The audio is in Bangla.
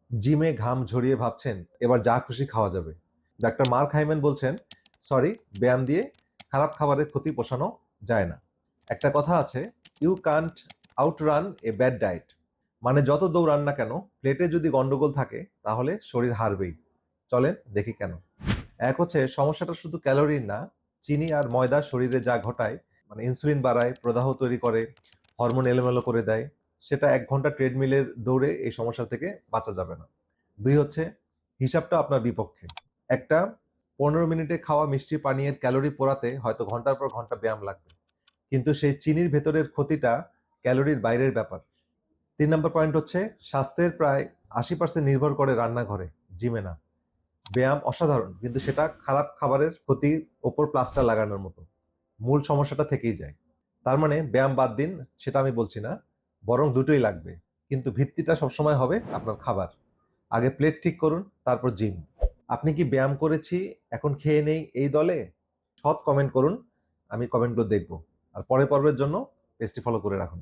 জিমে ঘাম ঝরিয়ে ভাবছেন এবার যা খুশি খাওয়া যাবে। ডাক্তার মার্ক হাইম্যান বলছেন, সরি, ব্যায়াম দিয়ে খারাপ খাবারের ক্ষতি পোষানো যায় না। একটা কথা আছে, you can't outrun a bad diet. মানে যত দৌড়ান না কেন, প্লেটে যদি গন্ডগোল থাকে তাহলে শরীর হারবেই। চলেন দেখি কেন। এক হচ্ছে, সমস্যাটা শুধু ক্যালোরির না, চিনি আর ময়দা শরীরে যা ঘটায়, মানে ইনসুলিন বাড়ায়, প্রদাহ তৈরি করে, হরমোন এলোমেলো করে দেয়, সেটা 1 ঘন্টা ট্রেডমিলের দৌড়ে এই সমস্যা থেকে বাঁচা যাবে না। দুই হচ্ছে, হিসাবটা আপনার বিপক্ষে। একটা 15 মিনিটে খাওয়া মিষ্টি পানীয়ের ক্যালোরি পোড়াতে হয়তো ঘন্টার পর ঘন্টা ব্যায়াম লাগবে, কিন্তু সেই চিনির ভেতরের ক্ষতিটা ক্যালোরির বাইরের ব্যাপার। 3 নম্বর পয়েন্ট হচ্ছে, স্বাস্থ্যের প্রায় 80% নির্ভর করে রান্নাঘরে, জিমে না। ব্যায়াম অসাধারণ, কিন্তু সেটা খারাপ খাবারের ক্ষতির ওপর প্লাস্টার লাগানোর মতো। মূল সমস্যাটা থেকেই যায়। তার মানে ব্যায়াম বাদ দিন সেটা আমি বলছি না, বরং দুটোই লাগবে, কিন্তু ভিত্তিটা সবসময় হবে আপনার খাবার। আগে প্লেট ঠিক করুন, তারপর জিম। আপনি কি ব্যায়াম করেছি এখন খেয়ে নেই এই দলে? সৎ কমেন্ট করুন, আমি কমেন্টগুলো দেখব। আর পরের পর্বের জন্য পেজটি ফলো করে রাখুন।